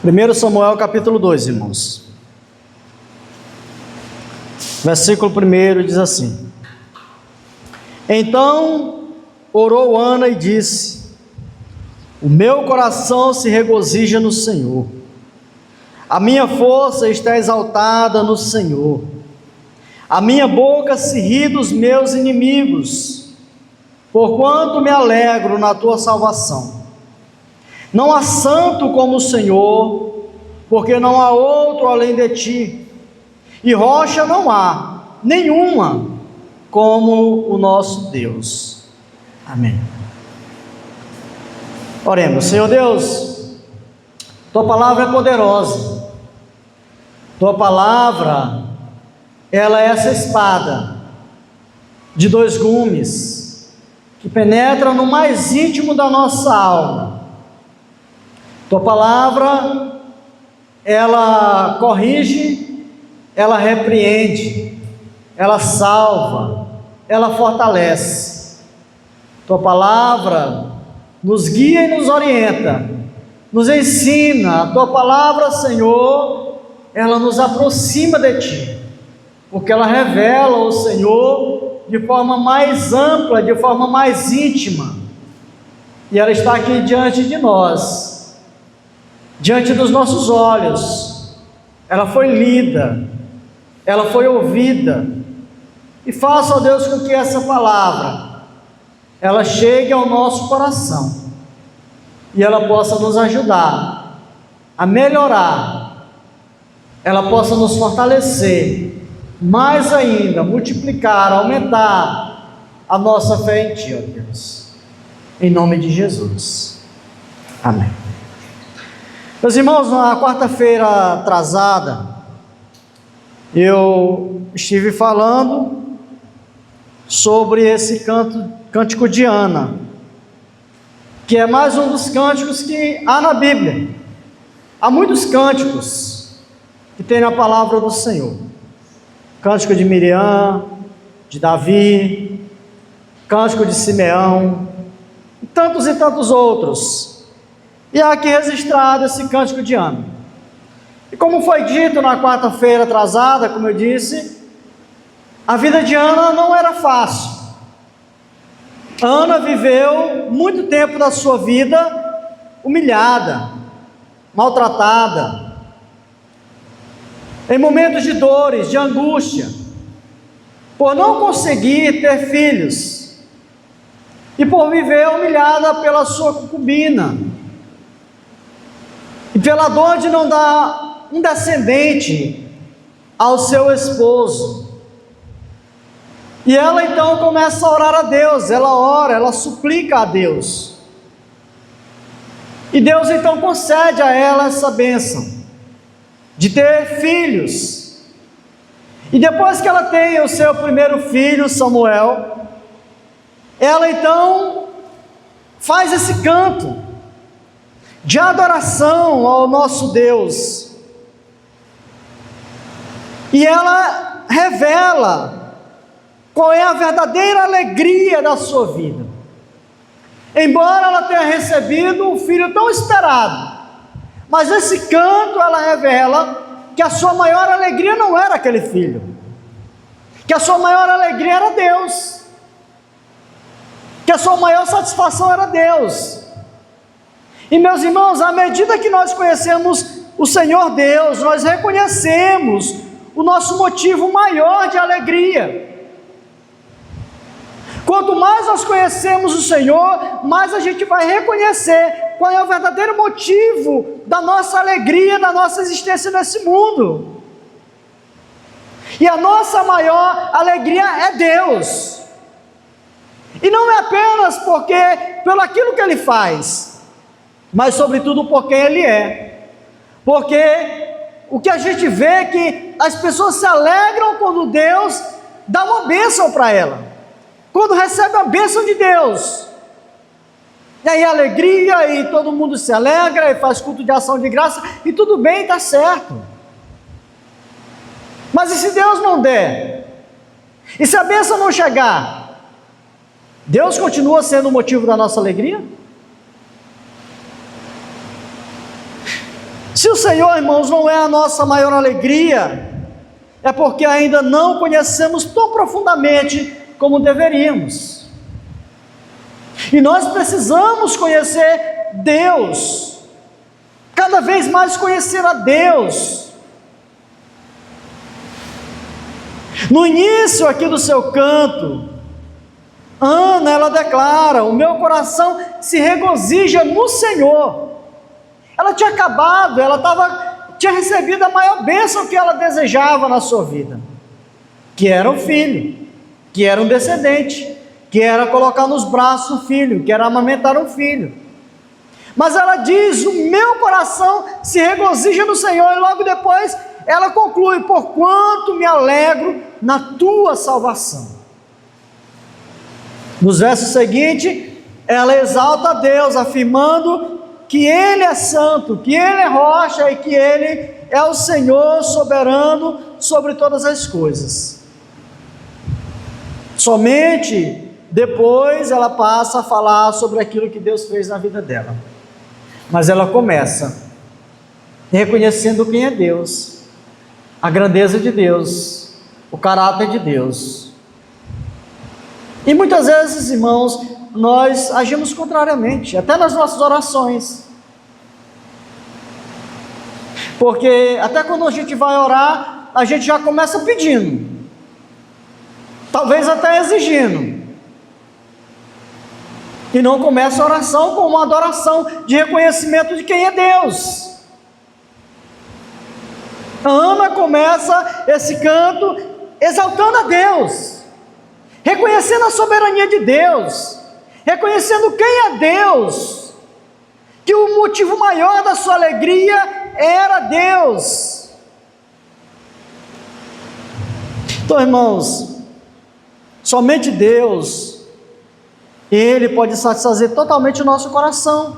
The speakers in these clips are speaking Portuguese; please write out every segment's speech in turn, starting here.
1 Samuel capítulo 2, irmãos. Versículo 1 diz assim: Então orou Ana e disse: O meu coração se regozija no Senhor, a minha força está exaltada no Senhor, a minha boca se ri dos meus inimigos, porquanto me alegro na tua salvação. Não há santo como o Senhor, porque não há outro além de ti, e rocha não há nenhuma como o nosso Deus. Amém. Oremos. Senhor Deus, tua palavra é poderosa, tua palavra, ela é essa espada de dois gumes, que penetra no mais íntimo da nossa alma. Tua palavra, ela corrige, ela repreende, ela salva, ela fortalece. Tua palavra nos guia e nos orienta, nos ensina. A tua palavra, Senhor, ela nos aproxima de ti, porque ela revela o Senhor de forma mais ampla, de forma mais íntima, e ela está aqui diante de nós, diante dos nossos olhos. Ela foi lida, ela foi ouvida, e faça, ó Deus, com que essa palavra, ela chegue ao nosso coração, e ela possa nos ajudar a melhorar, ela possa nos fortalecer, mais ainda, multiplicar, aumentar a nossa fé em ti, ó Deus, em nome de Jesus, amém. Meus irmãos, na quarta-feira atrasada, eu estive falando sobre esse cântico de Ana, que é mais um dos cânticos que há na Bíblia. Há muitos cânticos que tem na palavra do Senhor: cântico de Miriam, de Davi, cântico de Simeão, e tantos outros. E há aqui registrado esse cântico de Ana. E como foi dito na quarta-feira atrasada, como eu disse, a vida de Ana não era fácil. Ana viveu muito tempo da sua vida humilhada, maltratada, em momentos de dores, de angústia, por não conseguir ter filhos, e por viver humilhada pela sua concubina, e pela dor de não dar um descendente ao seu esposo. E ela então começa a orar a Deus, ela ora, ela suplica a Deus, e Deus então concede a ela essa bênção de ter filhos. E depois que ela tem o seu primeiro filho, Samuel, ela então faz esse canto de adoração ao nosso Deus, e ela revela qual é a verdadeira alegria da sua vida. Embora ela tenha recebido um filho tão esperado, mas esse canto ela revela que a sua maior alegria não era aquele filho, que a sua maior alegria era Deus, que a sua maior satisfação era Deus. E meus irmãos, à medida que nós conhecemos o Senhor Deus, nós reconhecemos o nosso motivo maior de alegria. Quanto mais nós conhecemos o Senhor, mais a gente vai reconhecer qual é o verdadeiro motivo da nossa alegria, da nossa existência nesse mundo. E a nossa maior alegria é Deus. E não é apenas pelo aquilo que Ele faz, mas sobretudo por quem Ele é. Porque o que a gente vê é que as pessoas se alegram quando Deus dá uma bênção para ela, quando recebe a bênção de Deus, e aí alegria, e todo mundo se alegra, e faz culto de ação de graça, e tudo bem, está certo. Mas e se Deus não der? E se a bênção não chegar? Deus continua sendo o motivo da nossa alegria? Se o Senhor, irmãos, não é a nossa maior alegria, é porque ainda não conhecemos tão profundamente como deveríamos. E nós precisamos conhecer Deus, cada vez mais conhecer a Deus. No início aqui do seu canto, Ana, ela declara: o meu coração se regozija no Senhor. Ela tinha acabado, tinha recebido a maior bênção que ela desejava na sua vida, que era o filho, que era um descendente, que era colocar nos braços um filho, que era amamentar um filho. Mas ela diz: o meu coração se regozija no Senhor, e logo depois ela conclui: porquanto me alegro na tua salvação. Nos versos seguintes, ela exalta a Deus, afirmando que Ele é santo, que Ele é rocha e que Ele é o Senhor soberano sobre todas as coisas. Somente depois ela passa a falar sobre aquilo que Deus fez na vida dela. Mas ela começa reconhecendo quem é Deus, a grandeza de Deus, o caráter de Deus. E muitas vezes, irmãos, nós agimos contrariamente, até nas nossas orações. Porque até quando a gente vai orar, a gente já começa pedindo, talvez até exigindo, e não começa a oração com uma adoração de reconhecimento de quem é Deus. A Ana começa esse canto exaltando a Deus, reconhecendo a soberania de Deus, reconhecendo quem é Deus, que o motivo maior da sua alegria era Deus. Então, irmãos, somente Deus, Ele pode satisfazer totalmente o nosso coração.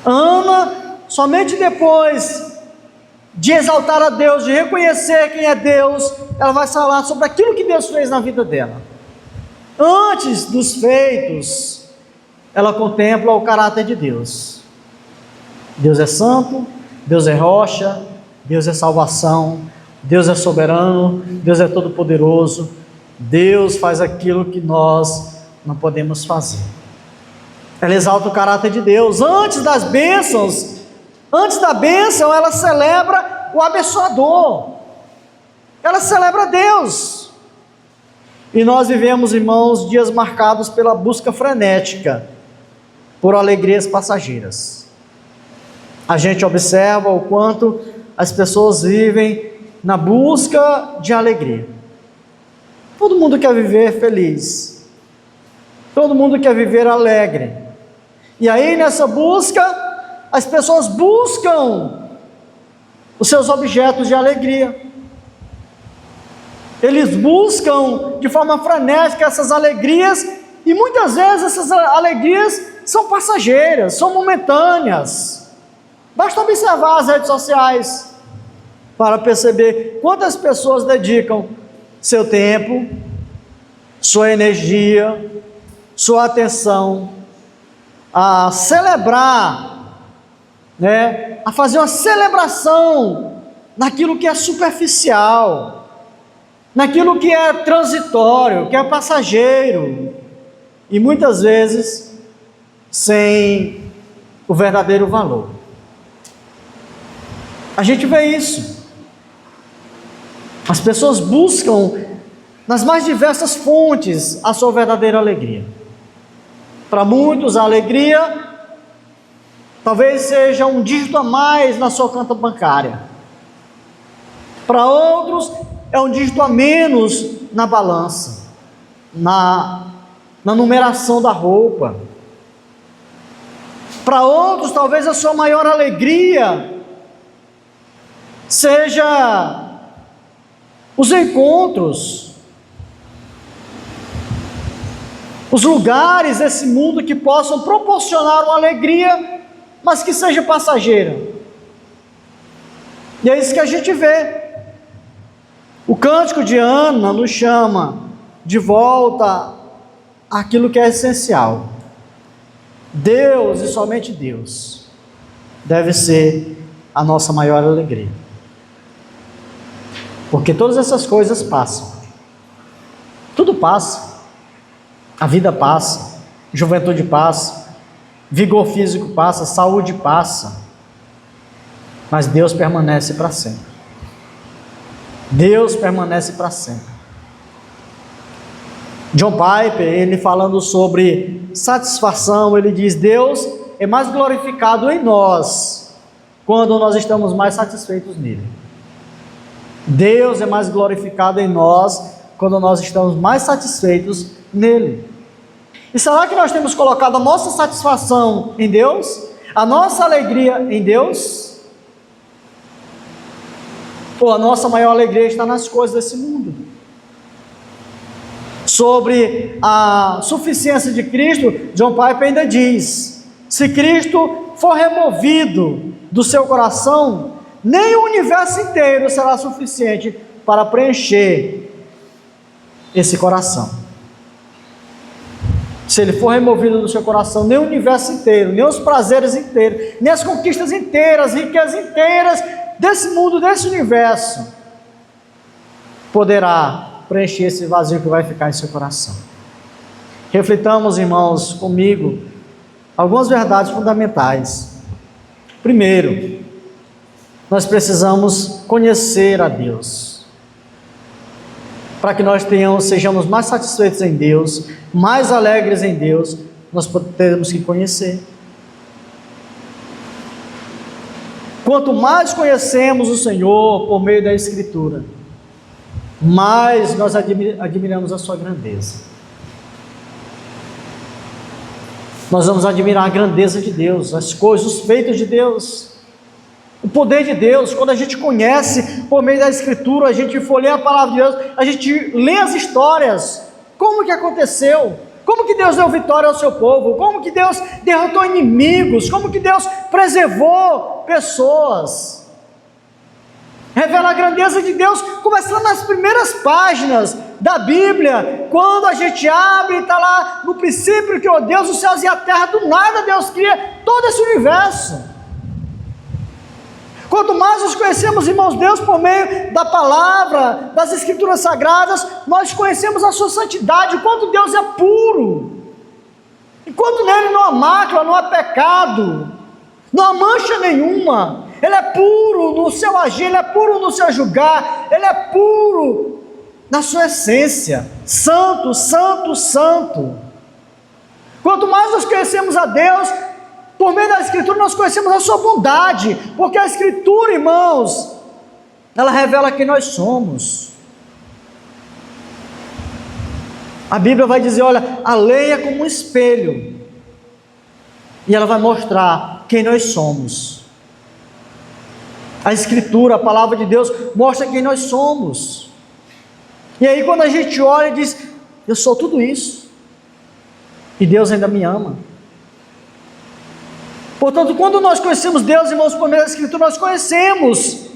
Ana, somente depois de exaltar a Deus, de reconhecer quem é Deus, ela vai falar sobre aquilo que Deus fez na vida dela. Antes dos feitos, ela contempla o caráter de Deus. Deus é santo, Deus é rocha, Deus é salvação, Deus é soberano, Deus é todo-poderoso, Deus faz aquilo que nós não podemos fazer. Ela exalta o caráter de Deus. Antes das bênçãos, antes da bênção, ela celebra o abençoador, ela celebra Deus. E nós vivemos, irmãos, dias marcados pela busca frenética por alegrias passageiras. A gente observa o quanto as pessoas vivem na busca de alegria. Todo mundo quer viver feliz, todo mundo quer viver alegre. E aí, nessa busca, as pessoas buscam os seus objetos de alegria. Eles buscam de forma frenética essas alegrias, e muitas vezes essas alegrias são passageiras, são momentâneas. Basta observar as redes sociais para perceber quantas pessoas dedicam seu tempo, sua energia, sua atenção a celebrar, a fazer uma celebração naquilo que é superficial, naquilo que é transitório, que é passageiro, e muitas vezes sem o verdadeiro valor. A gente vê isso. As pessoas buscam nas mais diversas fontes a sua verdadeira alegria. Para muitos, a alegria talvez seja um dígito a mais na sua conta bancária. Para outros, é um dígito a menos na balança, na numeração da roupa. Para outros, talvez a sua maior alegria seja os encontros, os lugares desse mundo que possam proporcionar uma alegria, mas que seja passageira. E é isso que a gente vê. O cântico de Ana nos chama de volta àquilo que é essencial: Deus e somente Deus. deve ser a nossa maior alegria. Porque todas essas coisas passam. Tudo passa. A vida passa, juventude passa, vigor físico passa, saúde passa. Mas Deus permanece para sempre. Deus permanece para sempre. John Piper, ele falando sobre satisfação, ele diz: Deus é mais glorificado em nós quando nós estamos mais satisfeitos nele. Deus é mais glorificado em nós quando nós estamos mais satisfeitos nele. E será que nós temos colocado a nossa satisfação em Deus? A nossa alegria em Deus? Ou a nossa maior alegria está nas coisas desse mundo? Sobre a suficiência de Cristo, John Piper ainda diz: se Cristo for removido do seu coração, nem o universo inteiro será suficiente para preencher esse coração. Se ele for removido do seu coração, nem o universo inteiro, nem os prazeres inteiros, nem as conquistas inteiras, riquezas inteiras desse mundo, desse universo, poderá preencher esse vazio que vai ficar em seu coração. Reflitamos, irmãos, comigo, algumas verdades fundamentais. Primeiro, nós precisamos conhecer a Deus. Para que nós sejamos mais satisfeitos em Deus, mais alegres em Deus, nós temos que conhecer. Quanto mais conhecemos o Senhor por meio da Escritura, mais nós admiramos a sua grandeza. Nós vamos admirar a grandeza de Deus, as coisas, os feitos de Deus, o poder de Deus. Quando a gente conhece por meio da Escritura, a gente for ler a palavra de Deus, a gente lê as histórias, como que aconteceu, como que Deus deu vitória ao seu povo, como que Deus derrotou inimigos, como que Deus preservou pessoas. Revela a grandeza de Deus, começando nas primeiras páginas da Bíblia, quando a gente abre, está lá no princípio que, Deus, os céus e a terra, do nada Deus cria todo esse universo. Quanto mais nós conhecemos, irmãos, Deus por meio da palavra, das Escrituras Sagradas, nós conhecemos a sua santidade, o quanto Deus é puro, enquanto nele não há mácula, não há pecado, não há mancha nenhuma. Ele é puro no seu agir, Ele é puro no seu julgar, Ele é puro na sua essência, santo, santo, santo. Quanto mais nós conhecemos a Deus, por meio da Escritura nós conhecemos a sua bondade, porque a Escritura, irmãos, ela revela quem nós somos. A Bíblia vai dizer, olha, a lei é como um espelho, e ela vai mostrar quem nós somos. A Escritura, a palavra de Deus, mostra quem nós somos. E aí quando a gente olha e diz, eu sou tudo isso, e Deus ainda me ama. Portanto, quando nós conhecemos Deus, irmãos, por meio da Escritura, nós conhecemos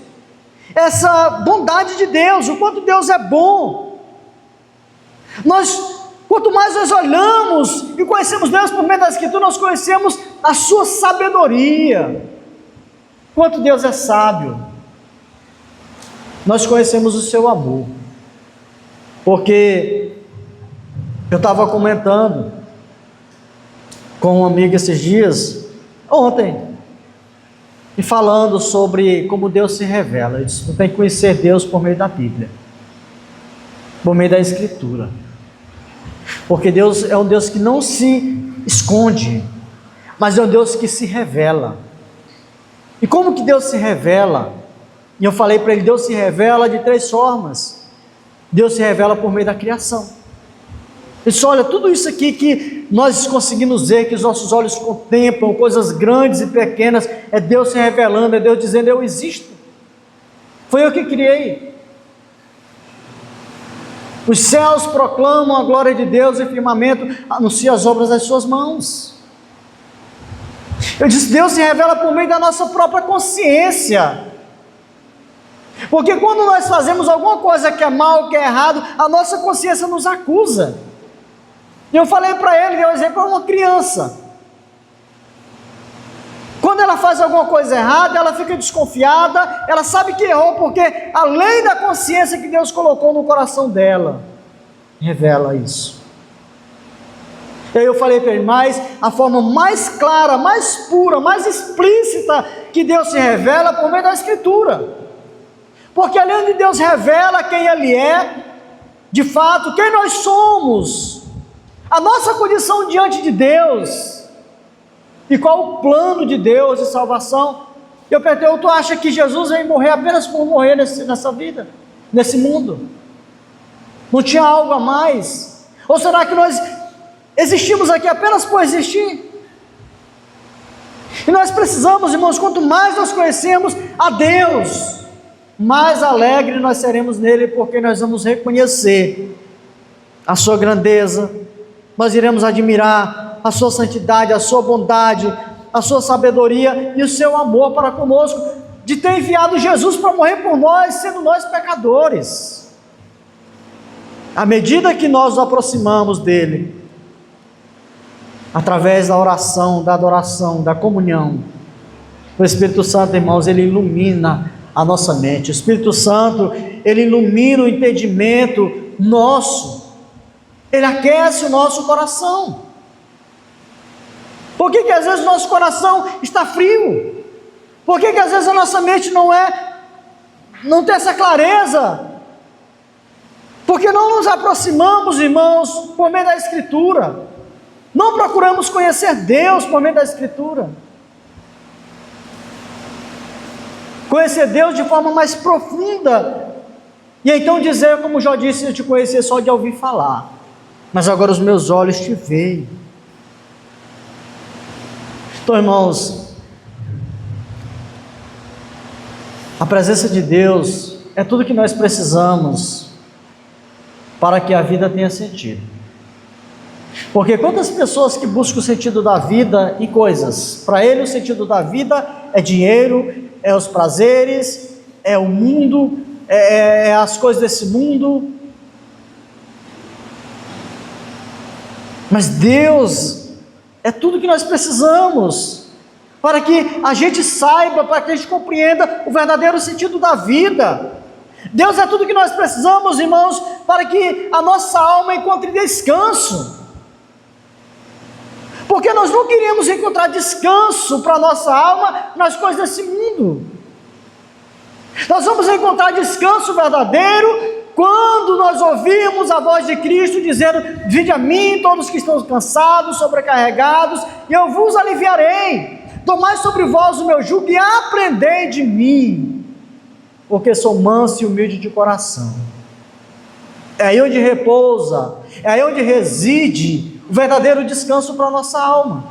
essa bondade de Deus, o quanto Deus é bom. Quanto mais nós olhamos e conhecemos Deus por meio da Escritura, nós conhecemos a sua sabedoria. Quanto Deus é sábio. Nós conhecemos o seu amor. Porque eu estava comentando com um amigo esses dias, ontem, e falando sobre como Deus se revela. Eu disse, você tem que conhecer Deus por meio da Bíblia, por meio da Escritura. Porque Deus é um Deus que não se esconde, mas é um Deus que se revela. E como que Deus se revela? E eu falei para ele, Deus se revela de 3 formas. Deus se revela por meio da criação. Ele disse, olha, tudo isso aqui que nós conseguimos ver, que os nossos olhos contemplam, coisas grandes e pequenas, é Deus se revelando, é Deus dizendo, eu existo. Foi eu que criei. Os céus proclamam a glória de Deus e o firmamento anuncia as obras das suas mãos. Eu disse, Deus se revela por meio da nossa própria consciência. Porque quando nós fazemos alguma coisa que é mal, que é errado, a nossa consciência nos acusa. E eu falei para ele, dei um exemplo para uma criança. Quando ela faz alguma coisa errada, ela fica desconfiada, ela sabe que errou, porque a lei da consciência que Deus colocou no coração dela revela isso. E aí eu falei para ele, mas a forma mais clara, mais pura, mais explícita que Deus se revela por meio da Escritura. Porque ali onde Deus revela quem Ele é, de fato, quem nós somos, a nossa condição diante de Deus, e qual o plano de Deus de salvação. Eu perguntei, tu acha que Jesus veio morrer apenas por morrer nessa vida, nesse mundo? Não tinha algo a mais? Ou será que nós existimos aqui apenas por existir? E nós precisamos, irmãos, quanto mais nós conhecemos a Deus, mais alegre nós seremos nele, porque nós vamos reconhecer a sua grandeza, nós iremos admirar a sua santidade, a sua bondade, a sua sabedoria e o seu amor para conosco, de ter enviado Jesus para morrer por nós, sendo nós pecadores. À medida que nós nos aproximamos dele, através da oração, da adoração, da comunhão, o Espírito Santo, irmãos, ele ilumina a nossa mente. O Espírito Santo, ele ilumina o entendimento nosso, ele aquece o nosso coração. Por que às vezes o nosso coração está frio? Por que às vezes a nossa mente não tem essa clareza? Porque não nos aproximamos, irmãos, por meio da Escritura. Não procuramos conhecer Deus por meio da Escritura. Conhecer Deus de forma mais profunda. E então dizer, como já disse, eu te conhecia só de ouvir falar, mas agora os meus olhos te veem. Então, irmãos, a presença de Deus é tudo que nós precisamos para que a vida tenha sentido. Porque quantas pessoas que buscam o sentido da vida em coisas, para ele o sentido da vida é dinheiro, é os prazeres, é o mundo, é as coisas desse mundo. Mas Deus é tudo que nós precisamos, para que a gente saiba, para que a gente compreenda o verdadeiro sentido da vida. Deus é tudo que nós precisamos, irmãos, para que a nossa alma encontre descanso. Porque nós não queríamos encontrar descanso para a nossa alma nas coisas desse mundo. Nós vamos encontrar descanso verdadeiro quando nós ouvirmos a voz de Cristo dizendo: vinde a mim todos que estão cansados, sobrecarregados, e eu vos aliviarei. Tomai sobre vós o meu jugo e aprendei de mim, porque sou manso e humilde de coração. É aí onde repousa, é aí onde reside o verdadeiro descanso para a nossa alma.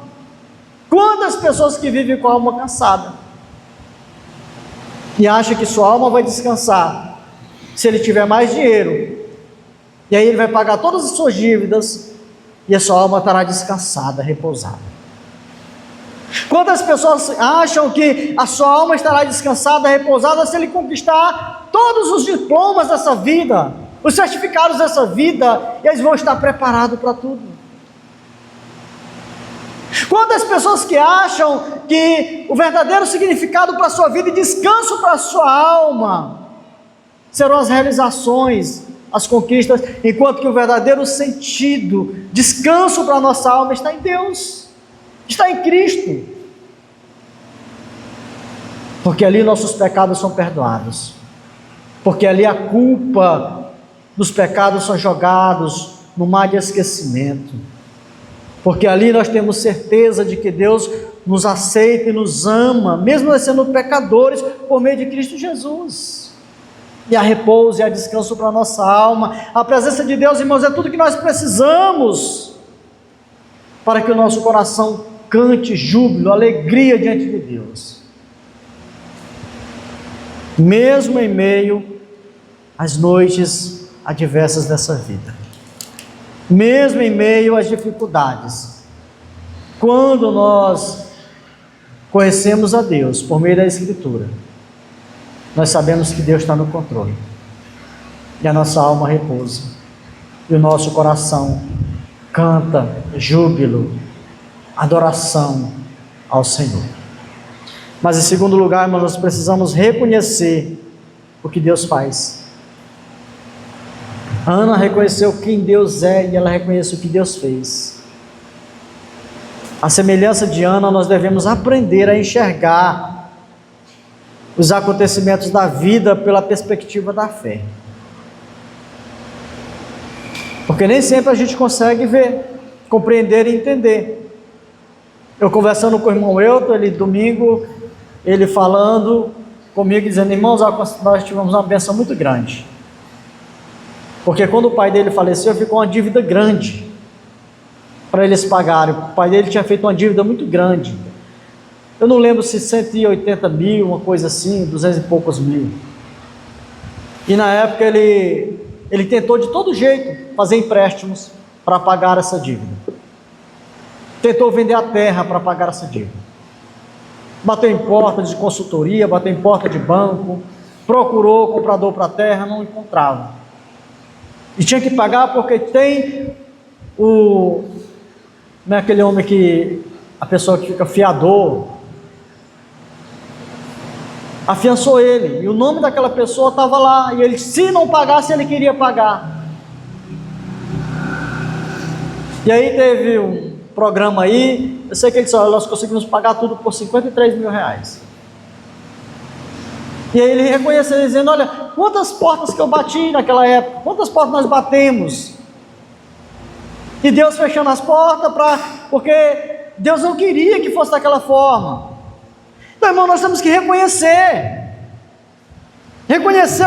Quantas pessoas que vivem com a alma cansada e acham que sua alma vai descansar se ele tiver mais dinheiro, e aí ele vai pagar todas as suas dívidas, e a sua alma estará descansada, repousada. Quantas pessoas acham que a sua alma estará descansada, repousada, se ele conquistar todos os diplomas dessa vida, os certificados dessa vida, e eles vão estar preparados para tudo? Quantas pessoas que acham que o verdadeiro significado para a sua vida e descanso para a sua alma serão as realizações, as conquistas, enquanto que o verdadeiro sentido, descanso para a nossa alma está em Deus, está em Cristo, porque ali nossos pecados são perdoados, porque ali a culpa dos pecados são jogados no mar de esquecimento, porque ali nós temos certeza de que Deus nos aceita e nos ama, mesmo nós sendo pecadores, por meio de Cristo Jesus. E há repouso e há descanso para a nossa alma. A presença de Deus, irmãos, é tudo que nós precisamos para que o nosso coração cante júbilo, alegria diante de Deus, mesmo em meio às noites adversas dessa vida, mesmo em meio às dificuldades. Quando nós conhecemos a Deus por meio da Escritura, nós sabemos que Deus está no controle, e a nossa alma repousa, e o nosso coração canta júbilo, adoração ao Senhor. Mas em segundo lugar, irmãos, nós precisamos reconhecer o que Deus faz. Ana reconheceu quem Deus é e ela reconhece o que Deus fez. A semelhança de Ana, nós devemos aprender a enxergar os acontecimentos da vida pela perspectiva da fé. Porque nem sempre a gente consegue ver, compreender e entender. Eu conversando com o irmão Elton, ele domingo, ele falando comigo, dizendo: irmãos, nós tivemos uma bênção muito grande. Porque quando o pai dele faleceu, ficou uma dívida grande para eles pagarem. O pai dele tinha feito uma dívida muito grande. Eu não lembro se 180 mil, uma coisa assim, 200 e poucos mil. E na época ele tentou de todo jeito fazer empréstimos para pagar essa dívida. Tentou vender a terra para pagar essa dívida. Bateu em porta de consultoria, bateu em porta de banco, procurou comprador para a terra, não encontrava. E tinha que pagar porque tem não é aquele homem que, a pessoa que fica fiador, afiançou ele, e o nome daquela pessoa estava lá, e ele, se não pagasse, ele queria pagar. E aí teve um programa aí, eu sei que ele disse: olha, nós conseguimos pagar tudo por 53 mil reais. E aí ele reconheceu, dizendo: olha, quantas portas que eu bati naquela época, quantas portas nós batemos, e Deus fechando as portas, porque Deus não queria que fosse daquela forma. Então, irmão, nós temos que reconhecer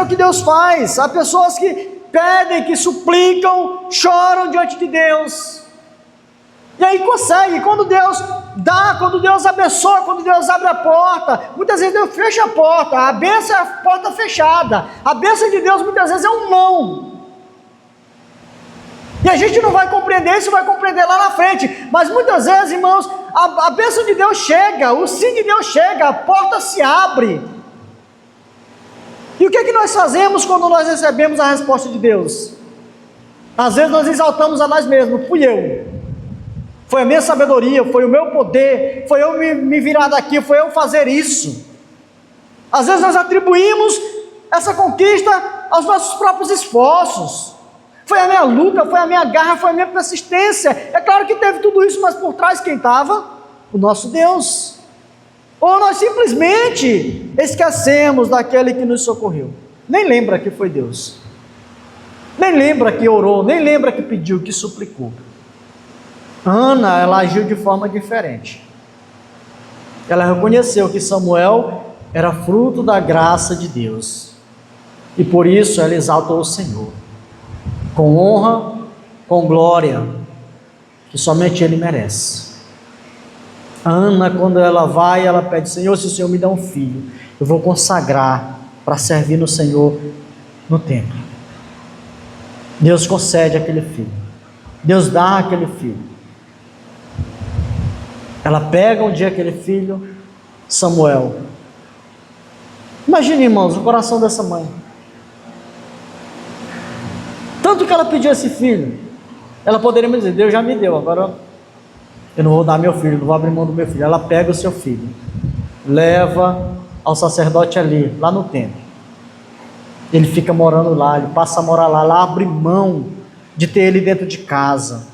o que Deus faz. Há pessoas que pedem, que suplicam, choram diante de Deus, e aí consegue. Quando Deus dá, quando Deus abençoa, quando Deus abre a porta, muitas vezes Deus fecha a porta. A bênção é a porta fechada. A bênção de Deus muitas vezes é um não. E a gente não vai compreender isso, vai compreender lá na frente. Mas muitas vezes, irmãos, a bênção de Deus chega, o sim de Deus chega, a porta se abre. E o que é que nós fazemos quando nós recebemos a resposta de Deus? Às vezes nós exaltamos a nós mesmos: fui eu, foi a minha sabedoria, foi o meu poder, foi eu me virar daqui, foi eu fazer isso. Às vezes nós atribuímos essa conquista aos nossos próprios esforços. Foi a minha luta, foi a minha garra, foi a minha persistência. É claro que teve tudo isso, mas por trás quem estava? O nosso Deus. Ou nós simplesmente esquecemos daquele que nos socorreu. Nem lembra que foi Deus. Nem lembra que orou, nem lembra que pediu, que suplicou. Ana, ela agiu de forma diferente. Ela reconheceu que Samuel era fruto da graça de Deus. E por isso ela exaltou o Senhor, com honra, com glória, que somente Ele merece. Ana, quando ela vai, ela pede: Senhor, se o Senhor me dá um filho, eu vou consagrar para servir no Senhor no templo. Deus concede aquele filho. Deus dá aquele filho. Ela pega um dia aquele filho, Samuel. Imagine, irmãos, o coração dessa mãe. Tanto que ela pediu esse filho, ela poderia me dizer: Deus já me deu, agora eu não vou dar meu filho, não vou abrir mão do meu filho. Ela pega o seu filho, leva ao sacerdote ali, lá no templo. Ele fica morando lá, ele passa a morar lá, ela abre mão de ter ele dentro de casa.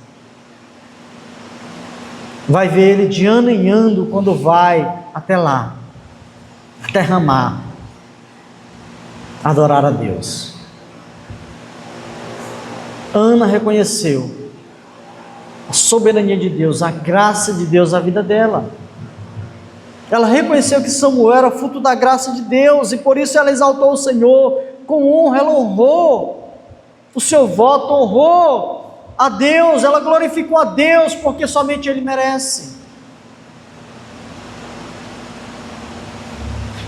Vai ver ele de ano em ano quando vai até lá, até Ramá, adorar a Deus. Ana reconheceu a soberania de Deus, a graça de Deus na vida dela. Ela reconheceu que Samuel era fruto da graça de Deus, e por isso ela exaltou o Senhor com honra. Ela honrou o seu voto, honrou a Deus, ela glorificou a Deus, porque somente Ele merece.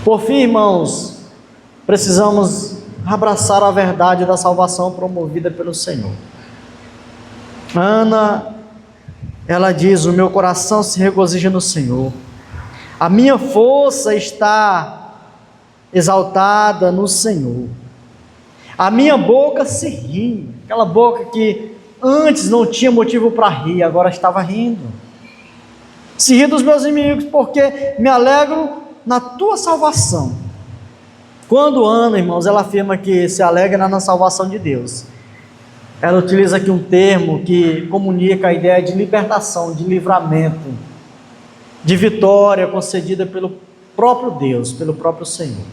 Por fim, irmãos, precisamos abraçar a verdade da salvação promovida pelo Senhor. Ana, ela diz: o meu coração se regozija no Senhor, a minha força está exaltada no Senhor, a minha boca se ri. Aquela boca que antes não tinha motivo para rir, agora estava rindo. Se ri dos meus inimigos, porque me alegro na tua salvação. Quando Ana, irmãos, ela afirma que se alegra na salvação de Deus, ela utiliza aqui um termo que comunica a ideia de libertação, de livramento, de vitória concedida pelo próprio Deus, pelo próprio Senhor.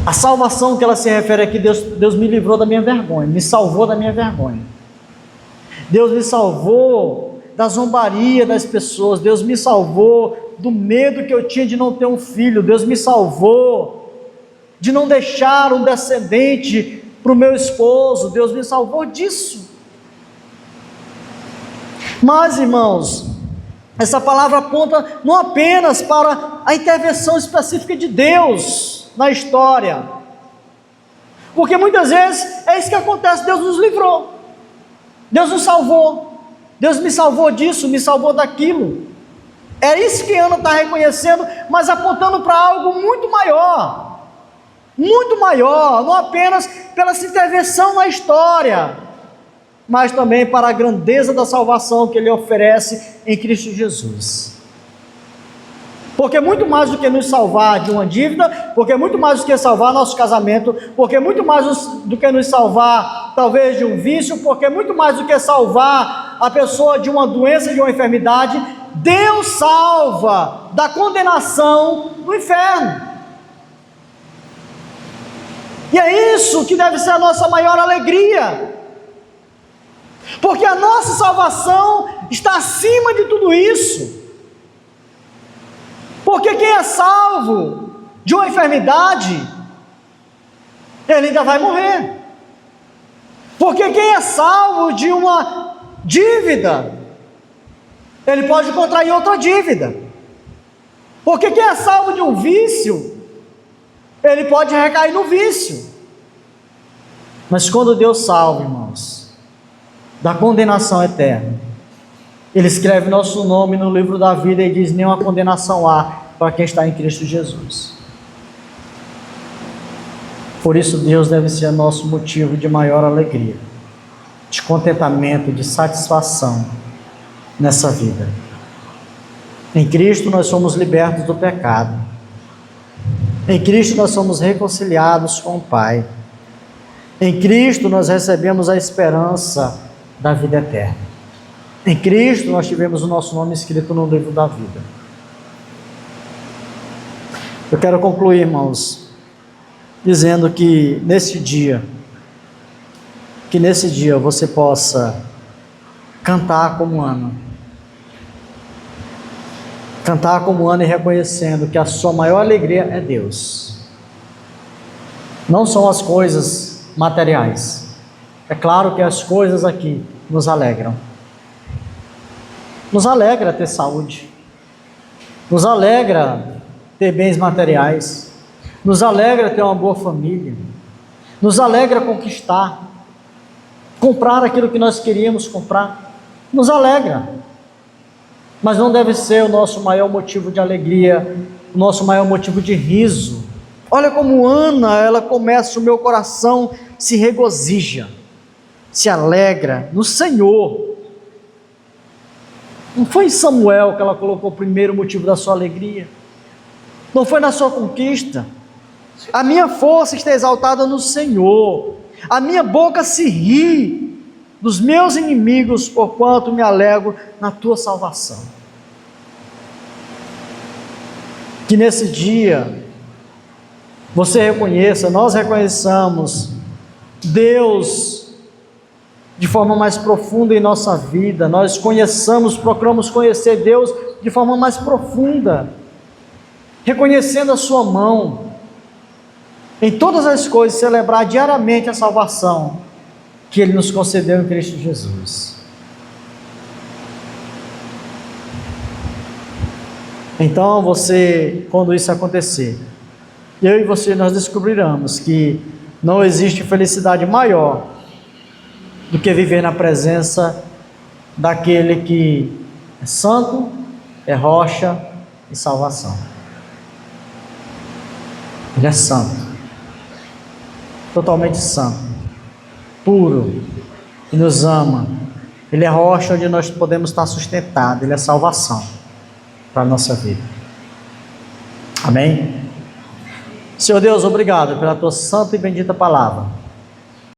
A salvação que ela se refere aqui, Deus me livrou da minha vergonha, me salvou da minha vergonha. Deus me salvou da zombaria das pessoas, Deus me salvou do medo que eu tinha de não ter um filho, Deus me salvou de não deixar um descendente para o meu esposo, Deus me salvou disso. Mas, irmãos, essa palavra aponta não apenas para a intervenção específica de Deus na história, porque muitas vezes é isso que acontece, Deus nos livrou, Deus nos salvou, Deus me salvou disso, me salvou daquilo. É isso que Ana está reconhecendo, mas apontando para algo muito maior, não apenas pela essa intervenção na história, mas também para a grandeza da salvação que Ele oferece em Cristo Jesus. Porque muito mais do que nos salvar de uma dívida, porque muito mais do que salvar nosso casamento, porque muito mais do que nos salvar talvez de um vício, porque muito mais do que salvar a pessoa de uma doença, de uma enfermidade, Deus salva da condenação do inferno. E é isso que deve ser a nossa maior alegria, porque a nossa salvação está acima de tudo isso. Porque quem é salvo de uma enfermidade, ele ainda vai morrer. Porque quem é salvo de uma dívida, ele pode contrair outra dívida. Porque quem é salvo de um vício, ele pode recair no vício. Mas quando Deus salva, irmãos, da condenação eterna, Ele escreve nosso nome no livro da vida e diz: nenhuma condenação há para quem está em Cristo Jesus. Por isso Deus deve ser nosso motivo de maior alegria, de contentamento, de satisfação nessa vida. Em Cristo nós somos libertos do pecado. Em Cristo nós somos reconciliados com o Pai. Em Cristo nós recebemos a esperança da vida eterna. Em Cristo nós tivemos o nosso nome escrito no livro da vida. Eu quero concluir, irmãos, dizendo que nesse dia você possa cantar como Ana. Cantar como Ana e reconhecendo que a sua maior alegria é Deus. Não são as coisas materiais. É claro que as coisas aqui nos alegram. Nos alegra ter saúde. Nos alegra ter bens materiais. Nos alegra ter uma boa família. Nos alegra conquistar. Comprar aquilo que nós queríamos comprar. Nos alegra. Mas não deve ser o nosso maior motivo de alegria, o nosso maior motivo de riso. Olha como Ana, ela começa, o meu coração se regozija, se alegra no Senhor. Não foi em Samuel que ela colocou o primeiro motivo da sua alegria, não foi na sua conquista. A minha força está exaltada no Senhor, a minha boca se ri dos meus inimigos, porquanto me alegro na tua salvação. Que nesse dia você reconheça, nós reconheçamos Deus de forma mais profunda em nossa vida, nós conheçamos, procuramos conhecer Deus de forma mais profunda, reconhecendo a sua mão em todas as coisas, celebrar diariamente a salvação que Ele nos concedeu em Cristo Jesus. Então você, quando isso acontecer, eu e você, nós descobriremos que não existe felicidade maior do que viver na presença daquele que é santo, é rocha e salvação. Ele é santo, totalmente santo, puro, e nos ama. Ele é rocha onde nós podemos estar sustentados, Ele é salvação para a nossa vida. Amém? Senhor Deus, obrigado pela tua santa e bendita palavra.